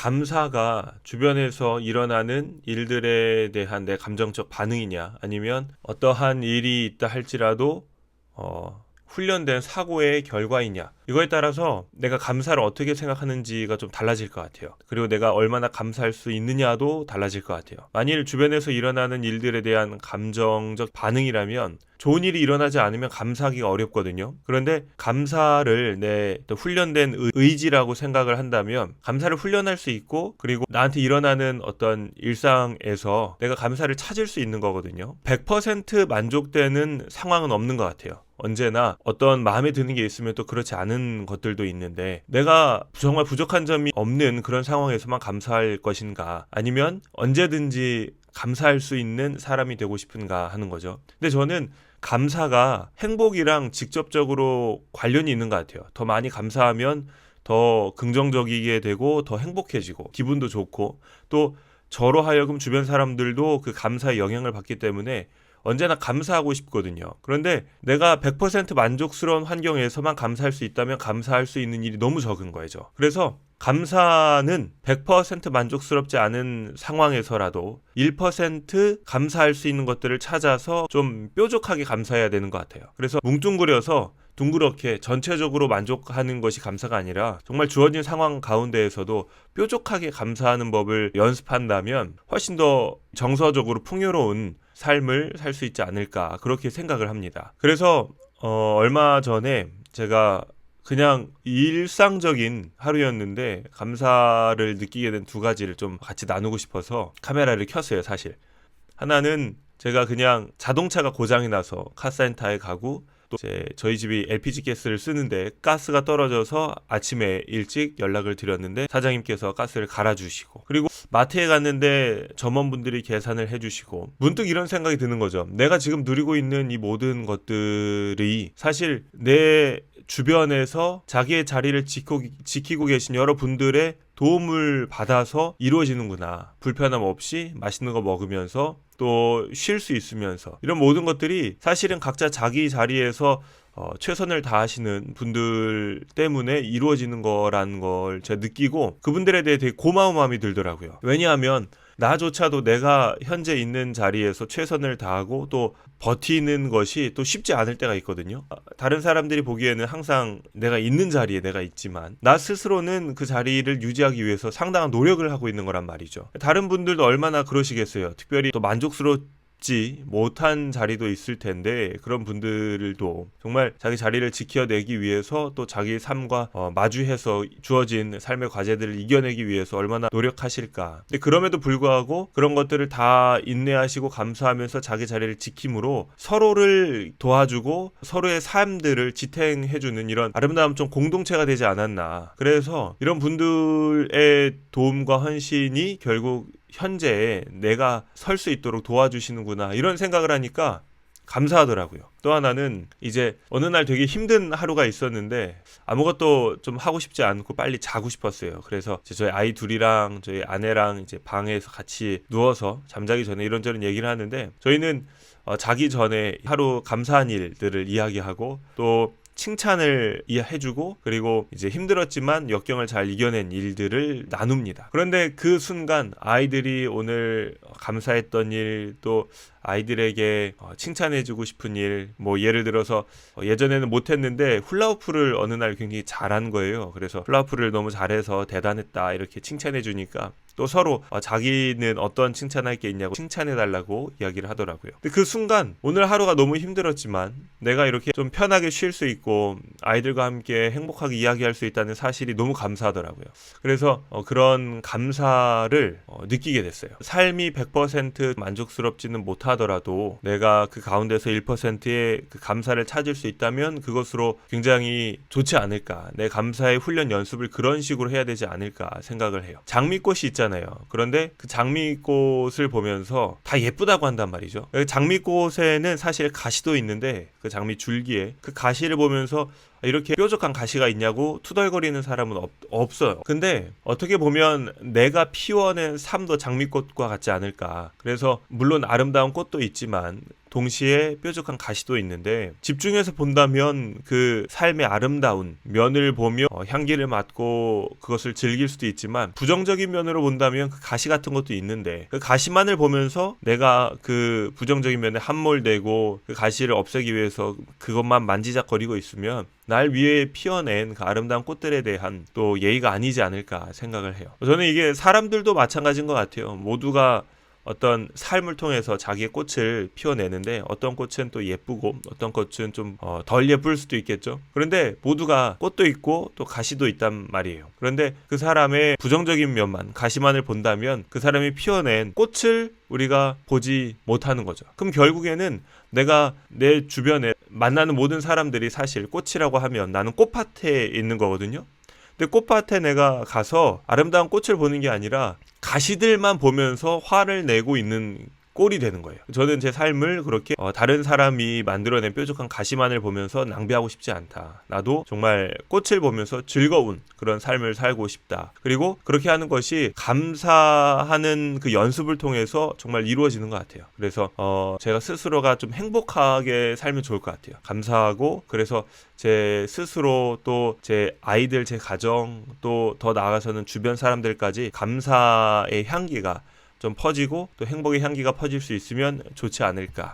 감사가 주변에서 일어나는 일들에 대한 내 감정적 반응이냐, 아니면 어떠한 일이 있다 할지라도 훈련된 사고의 결과이냐, 이거에 따라서 내가 감사를 어떻게 생각하는지가 좀 달라질 것 같아요. 그리고 내가 얼마나 감사할 수 있느냐도 달라질 것 같아요. 만일 주변에서 일어나는 일들에 대한 감정적 반응이라면 좋은 일이 일어나지 않으면 감사하기가 어렵거든요. 그런데 감사를 내 훈련된 의지라고 생각을 한다면 감사를 훈련할 수 있고, 그리고 나한테 일어나는 어떤 일상에서 내가 감사를 찾을 수 있는 거거든요. 100% 만족되는 상황은 없는 것 같아요. 언제나 어떤 마음에 드는 게 있으면 또 그렇지 않은 것들도 있는데, 내가 정말 부족한 점이 없는 그런 상황에서만 감사할 것인가, 아니면 언제든지 감사할 수 있는 사람이 되고 싶은가 하는 거죠. 근데 저는 감사가 행복이랑 직접적으로 관련이 있는 것 같아요. 더 많이 감사하면 더 긍정적이게 되고 더 행복해지고 기분도 좋고, 또 저로 하여금 주변 사람들도 그 감사의 영향을 받기 때문에 언제나 감사하고 싶거든요. 그런데 내가 100% 만족스러운 환경에서만 감사할 수 있다면 감사할 수 있는 일이 너무 적은 거죠. 그래서 감사는 100% 만족스럽지 않은 상황에서라도 1% 감사할 수 있는 것들을 찾아서 좀 뾰족하게 감사해야 되는 것 같아요. 그래서 뭉뚱그려서 둥그렇게 전체적으로 만족하는 것이 감사가 아니라 정말 주어진 상황 가운데에서도 뾰족하게 감사하는 법을 연습한다면 훨씬 더 정서적으로 풍요로운 삶을 살 수 있지 않을까, 그렇게 생각을 합니다. 그래서 얼마 전에 제가 그냥 일상적인 하루였는데 감사를 느끼게 된 두 가지를 좀 같이 나누고 싶어서 카메라를 켰어요. 사실 하나는 제가 그냥 자동차가 고장이 나서 카센터에 가고, 또 저희 집이 LPG 가스를 쓰는데 가스가 떨어져서 아침에 일찍 연락을 드렸는데 사장님께서 가스를 갈아주시고, 그리고 마트에 갔는데 점원분들이 계산을 해주시고, 문득 이런 생각이 드는 거죠. 내가 지금 누리고 있는 이 모든 것들이 사실 내 주변에서 자기의 자리를 지키고 계신 여러분들의 도움을 받아서 이루어지는구나. 불편함 없이 맛있는 거 먹으면서 또 쉴 수 있으면서, 이런 모든 것들이 사실은 각자 자기 자리에서 최선을 다하시는 분들 때문에 이루어지는 거라는 걸 제가 느끼고, 그분들에 대해 되게 고마운 마음이 들더라고요. 왜냐하면 나조차도 내가 현재 있는 자리에서 최선을 다하고 또 버티는 것이 또 쉽지 않을 때가 있거든요. 다른 사람들이 보기에는 항상 내가 있는 자리에 내가 있지만, 나 스스로는 그 자리를 유지하기 위해서 상당한 노력을 하고 있는 거란 말이죠. 다른 분들도 얼마나 그러시겠어요. 특별히 또 만족스럽지 못한 자리도 있을 텐데, 그런 분들도 정말 자기 자리를 지켜내기 위해서 또 자기 삶과 마주해서 주어진 삶의 과제들을 이겨내기 위해서 얼마나 노력하실까. 근데 그럼에도 불구하고 그런 것들을 다 인내하시고 감사하면서 자기 자리를 지킴으로 서로를 도와주고 서로의 삶들을 지탱해주는 이런 아름다운 좀 공동체가 되지 않았나. 그래서 이런 분들의 도움과 헌신이 결국 현재에 내가 설 수 있도록 도와주시는구나, 이런 생각을 하니까 감사하더라고요. 또 하나는 이제 어느 날 되게 힘든 하루가 있었는데 아무것도 좀 하고 싶지 않고 빨리 자고 싶었어요. 그래서 저희 아이 둘이랑 저희 아내랑 이제 방에서 같이 누워서 잠자기 전에 이런저런 얘기를 하는데, 저희는 자기 전에 하루 감사한 일들을 이야기하고 또 칭찬을 해주고, 그리고 이제 힘들었지만 역경을 잘 이겨낸 일들을 나눕니다. 그런데 그 순간 아이들이 오늘 감사했던 일, 또 아이들에게 칭찬해주고 싶은 일, 뭐 예를 들어서 예전에는 못했는데 훌라후프를 어느 날 굉장히 잘한 거예요. 그래서 훌라후프를 너무 잘해서 대단했다 이렇게 칭찬해주니까 또 서로 자기는 어떤 칭찬할 게 있냐고 칭찬해달라고 이야기를 하더라고요. 근데 그 순간 오늘 하루가 너무 힘들었지만 내가 이렇게 좀 편하게 쉴 수 있고 아이들과 함께 행복하게 이야기할 수 있다는 사실이 너무 감사하더라고요. 그래서 그런 감사를 느끼게 됐어요. 삶이 100% 만족스럽지는 못하더라도 내가 그 가운데서 1%의 그 감사를 찾을 수 있다면 그것으로 굉장히 좋지 않을까. 내 감사의 훈련 연습을 그런 식으로 해야 되지 않을까 생각을 해요. 장미꽃이 있잖아요. 그런데 그 장미꽃을 보면서 다 예쁘다고 한단 말이죠. 장미꽃에는 사실 가시도 있는데 그 장미 줄기에 그 가시를 보면서 이렇게 뾰족한 가시가 있냐고 투덜거리는 사람은 없어요. 근데 어떻게 보면 내가 피워낸 삶도 장미꽃과 같지 않을까. 그래서 물론 아름다운 꽃도 있지만 동시에 뾰족한 가시도 있는데 집중해서 본다면 그 삶의 아름다운 면을 보며 향기를 맡고 그것을 즐길 수도 있지만 부정적인 면으로 본다면 그 가시 같은 것도 있는데 그 가시만을 보면서 내가 그 부정적인 면에 함몰되고 그 가시를 없애기 위해서 그것만 만지작거리고 있으면 날 위에 피어낸 그 아름다운 꽃들에 대한 또 예의가 아니지 않을까 생각을 해요. 저는 이게 사람들도 마찬가지인 것 같아요. 모두가 어떤 삶을 통해서 자기의 꽃을 피워내는데 어떤 꽃은 또 예쁘고 어떤 꽃은 좀 덜 예쁠 수도 있겠죠. 그런데 모두가 꽃도 있고 또 가시도 있단 말이에요. 그런데 그 사람의 부정적인 면만, 가시만을 본다면 그 사람이 피워낸 꽃을 우리가 보지 못하는 거죠. 그럼 결국에는 내가 내 주변에 만나는 모든 사람들이 사실 꽃이라고 하면 나는 꽃밭에 있는 거거든요. 근데 꽃밭에 내가 가서 아름다운 꽃을 보는 게 아니라 가시들만 보면서 화를 내고 있는 꼴이 되는 거예요. 저는 제 삶을 그렇게 다른 사람이 만들어낸 뾰족한 가시만을 보면서 낭비하고 싶지 않다. 나도 정말 꽃을 보면서 즐거운 그런 삶을 살고 싶다. 그리고 그렇게 하는 것이 감사하는 그 연습을 통해서 정말 이루어지는 것 같아요. 그래서 제가 스스로가 좀 행복하게 살면 좋을 것 같아요. 감사하고 그래서 제 스스로 또 제 아이들, 제 가정 또 더 나아가서는 주변 사람들까지 감사의 향기가 좀 퍼지고 또 행복의 향기가 퍼질 수 있으면 좋지 않을까